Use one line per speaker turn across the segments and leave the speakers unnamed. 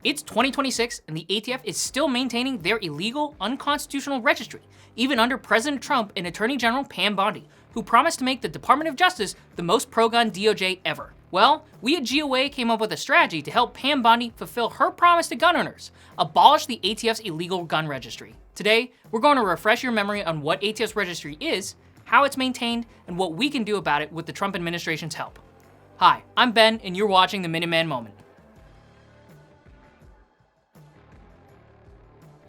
It's 2026 and the ATF is still maintaining their illegal, unconstitutional registry, even under President Trump and Attorney General Pam Bondi, who promised to make the Department of Justice the most pro-gun DOJ ever. Well, we at GOA came up with a strategy to help Pam Bondi fulfill her promise to gun owners: abolish the ATF's illegal gun registry. Today, we're going to refresh your memory on what ATF's registry is, how it's maintained, and what we can do about it with the Trump administration's help. Hi, I'm Ben, and you're watching the Minuteman Moment.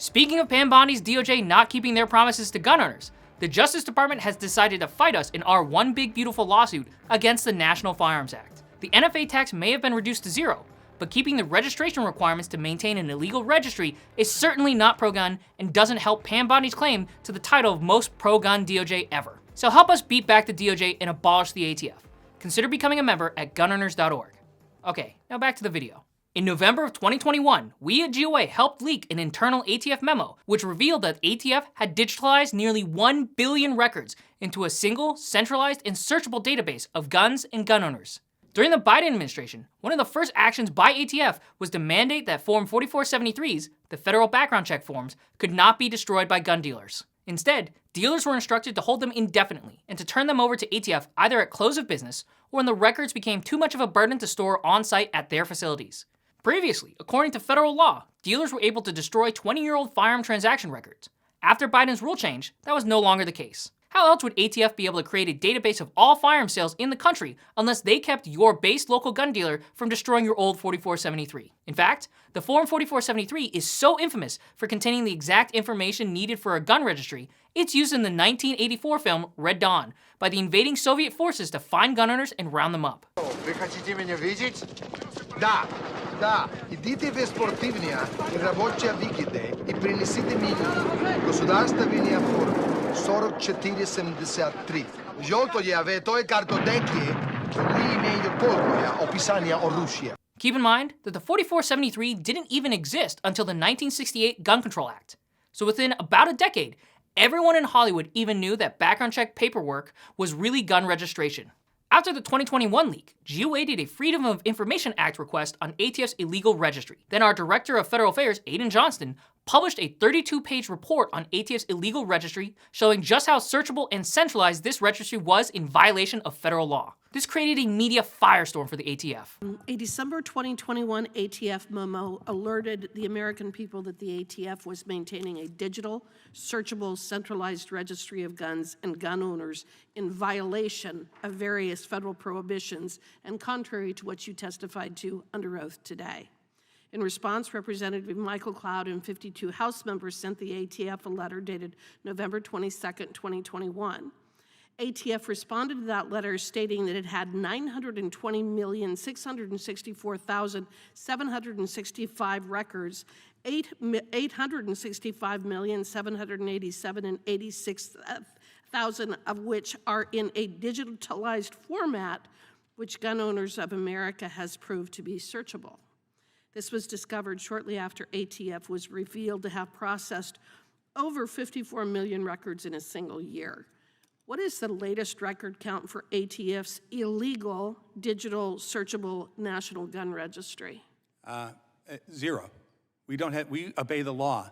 Speaking of Pam Bondi's DOJ not keeping their promises to gun owners, the Justice Department has decided to fight us in our One Big Beautiful lawsuit against the National Firearms Act. The NFA tax may have been reduced to zero, but keeping the registration requirements to maintain an illegal registry is certainly not pro-gun and doesn't help Pam Bondi's claim to the title of most pro-gun DOJ ever. So help us beat back the DOJ and abolish the ATF. Consider becoming a member at gunowners.org. Okay, now back to the video. In November of 2021, we at GOA helped leak an internal ATF memo, which revealed that ATF had digitalized nearly 1 billion records into a single, centralized, and searchable database of guns and gun owners. During the Biden administration, one of the first actions by ATF was to mandate that Form 4473s, the federal background check forms, could not be destroyed by gun dealers. Instead, dealers were instructed to hold them indefinitely and to turn them over to ATF either at close of business or when the records became too much of a burden to store on-site at their facilities. Previously, according to federal law, dealers were able to destroy 20-year-old firearm transaction records. After Biden's rule change, that was no longer the case. How else would ATF be able to create a database of all firearm sales in the country unless they kept your base local gun dealer from destroying your old 4473? In fact, the Form 4473 is so infamous for containing the exact information needed for a gun registry, it's used in the 1984 film Red Dawn by the invading Soviet forces to find gun owners and round them up.
Да, идите в спортивния и рабочая викиде и принесите ми государственная форма 4473. Жълтоя то е картотеки, ми имею полная описание оружия.
Keep in mind that the 4473 didn't even exist until the 1968 Gun Control Act. So within about a decade, everyone in Hollywood even knew that background check paperwork was really gun registration. After the 2021 leak, GOA did a Freedom of Information Act request on ATF's illegal registry. Then our Director of Federal Affairs, Aiden Johnston, published a 32-page report on ATF's illegal registry showing just how searchable and centralized this registry was in violation of federal law. This created a media firestorm for the ATF.
A December 2021 ATF memo alerted the American people that the ATF was maintaining a digital, searchable, centralized registry of guns and gun owners in violation of various federal prohibitions and contrary to what you testified to under oath today. In response, Representative Michael Cloud and 52 House members sent the ATF a letter dated November 22, 2021. ATF responded to that letter stating that it had 920,664,765 records, 865,787 and 86,000 of which are in a digitalized format, which Gun Owners of America has proved to be searchable. This was discovered shortly after ATF was revealed to have processed over 54 million records in a single year. What is the latest record count for ATF's illegal digital searchable national gun registry?
Zero. We obey the law.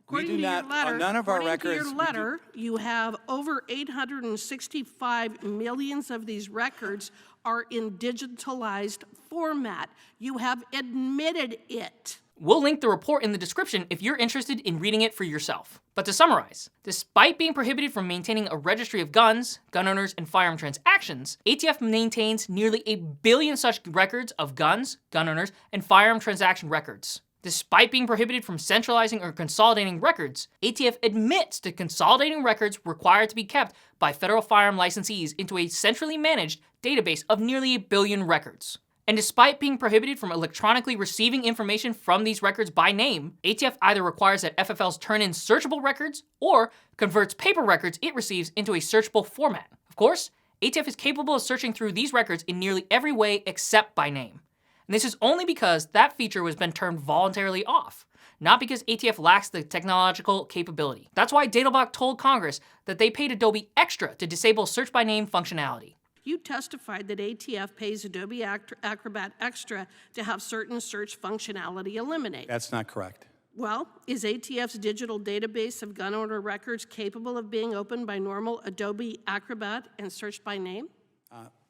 According
We do
to
not,
your letter,
none of our records.
According to your letter, you have over 865 millions of these records are in digitalized format. You have admitted it.
We'll link the report in the description if you're interested in reading it for yourself. But to summarize, despite being prohibited from maintaining a registry of guns, gun owners, and firearm transactions, ATF maintains nearly 1 billion such records of guns, gun owners, and firearm transaction records. Despite being prohibited from centralizing or consolidating records, ATF admits to consolidating records required to be kept by federal firearm licensees into a centrally managed database of nearly 1 billion records. And despite being prohibited from electronically receiving information from these records by name, ATF either requires that FFLs turn in searchable records or converts paper records it receives into a searchable format. Of course, ATF is capable of searching through these records in nearly every way except by name. And this is only because that feature has been turned voluntarily off, not because ATF lacks the technological capability. That's why DataBlock told Congress that they paid Adobe extra to disable search by name functionality.
you testified that ATF pays Adobe Acrobat Extra to have certain search functionality eliminated.
That's not correct.
Well, is ATF's digital database of gun owner records capable of being opened by normal Adobe Acrobat and searched by name?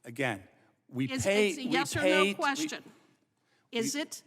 Again, we
It's
pay.
a yes or no question. Is it?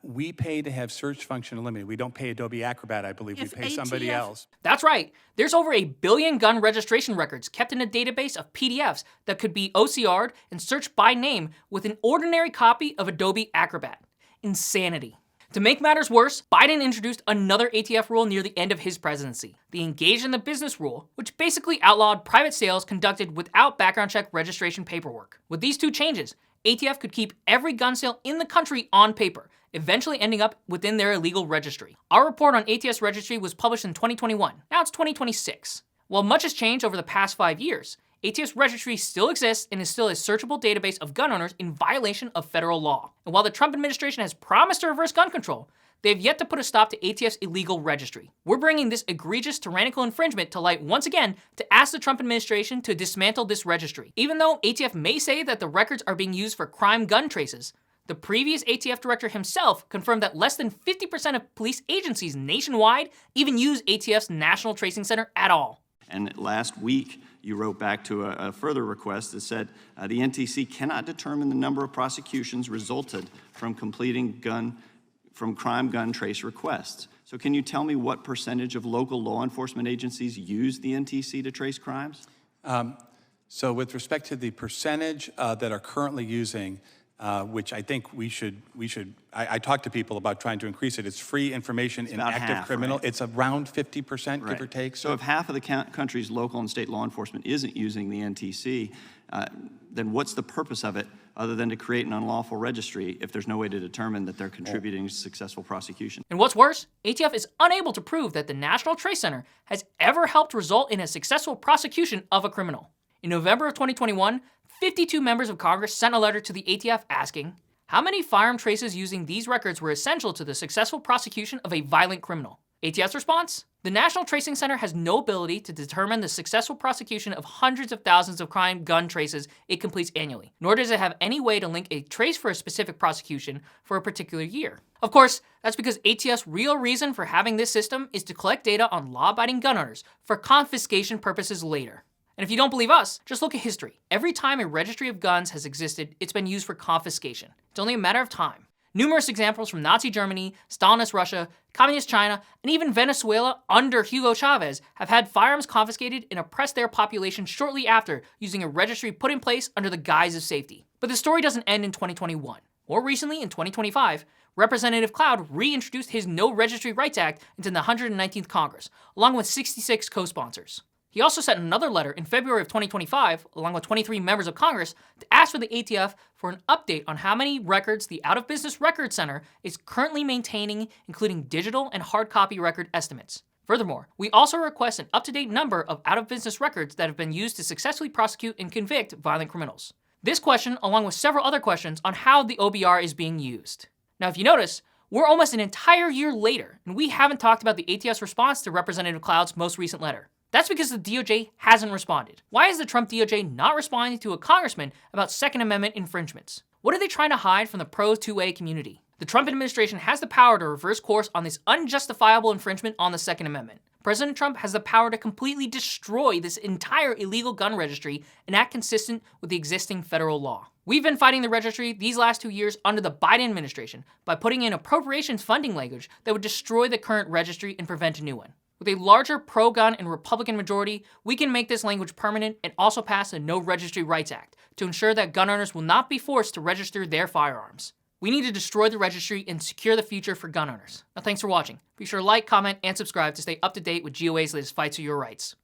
We pay to have search function eliminated. We don't pay Adobe Acrobat, I believe. We pay somebody else.
That's right. There's over 1 billion gun registration records kept in a database of PDFs that could be OCR'd and searched by name with an ordinary copy of Adobe Acrobat. Insanity. To make matters worse, Biden introduced another ATF rule near the end of his presidency, the Engage in the Business rule, which basically outlawed private sales conducted without background check registration paperwork. With these two changes, ATF could keep every gun sale in the country on paper, eventually ending up within their illegal registry. Our report on ATF's registry was published in 2021. Now it's 2026. While much has changed over the past 5 years, ATF's registry still exists and is still a searchable database of gun owners in violation of federal law. And while the Trump administration has promised to reverse gun control, they have yet to put a stop to ATF's illegal registry. We're bringing this egregious tyrannical infringement to light once again to ask the Trump administration to dismantle this registry. Even though ATF may say that the records are being used for crime gun traces, the previous ATF director himself confirmed that less than 50% of police agencies nationwide even use ATF's National Tracing Center at all.
And last week, you wrote back to a further request that said the NTC cannot determine the number of prosecutions resulted from completing crime gun trace requests. So can you tell me what percentage of local law enforcement agencies use the NTC to trace crimes?
So with respect to the percentage that are currently using, which I think we should, I talk to people about trying to increase it. It's free information in active criminal. Right? It's around 50%, give or take.
So if half of the country's local and state law enforcement isn't using the NTC, then what's the purpose of it other than to create an unlawful registry if there's no way to determine that they're contributing to successful prosecution?
And what's worse, ATF is unable to prove that the National Trace Center has ever helped result in a successful prosecution of a criminal. In November of 2021, 52 members of Congress sent a letter to the ATF asking, how many firearm traces using these records were essential to the successful prosecution of a violent criminal? ATF's response? The National Tracing Center has no ability to determine the successful prosecution of hundreds of thousands of crime gun traces it completes annually, nor does it have any way to link a trace for a specific prosecution for a particular year. Of course, that's because ATF's real reason for having this system is to collect data on law-abiding gun owners for confiscation purposes later. And if you don't believe us, just look at history. Every time a registry of guns has existed, it's been used for confiscation. It's only a matter of time. Numerous examples from Nazi Germany, Stalinist Russia, Communist China, and even Venezuela under Hugo Chavez have had firearms confiscated and oppressed their population shortly after using a registry put in place under the guise of safety. But the story doesn't end in 2021. More recently, in 2025, Representative Cloud reintroduced his No Registry Rights Act into the 119th Congress, along with 66 co-sponsors. He also sent another letter in February of 2025, along with 23 members of Congress, to ask for the ATF for an update on how many records the Out of Business Records Center is currently maintaining, including digital and hard copy record estimates. Furthermore, we also request an up-to-date number of out-of-business records that have been used to successfully prosecute and convict violent criminals. This question, along with several other questions on how the OBR is being used. Now, if you notice, we're almost an entire year later, and we haven't talked about the ATF's response to Representative Cloud's most recent letter. That's because the DOJ hasn't responded. Why is the Trump DOJ not responding to a congressman about Second Amendment infringements? What are they trying to hide from the pro-2A community? The Trump administration has the power to reverse course on this unjustifiable infringement on the Second Amendment. President Trump has the power to completely destroy this entire illegal gun registry and act consistent with the existing federal law. We've been fighting the registry these last 2 years under the Biden administration by putting in appropriations funding language that would destroy the current registry and prevent a new one. With a larger pro-gun and Republican majority, we can make this language permanent and also pass a No Registry Rights Act to ensure that gun owners will not be forced to register their firearms. We need to destroy the registry and secure the future for gun owners. Now, thanks for watching. Be sure to like, comment, and subscribe to stay up to date with GOA's latest fights for your rights.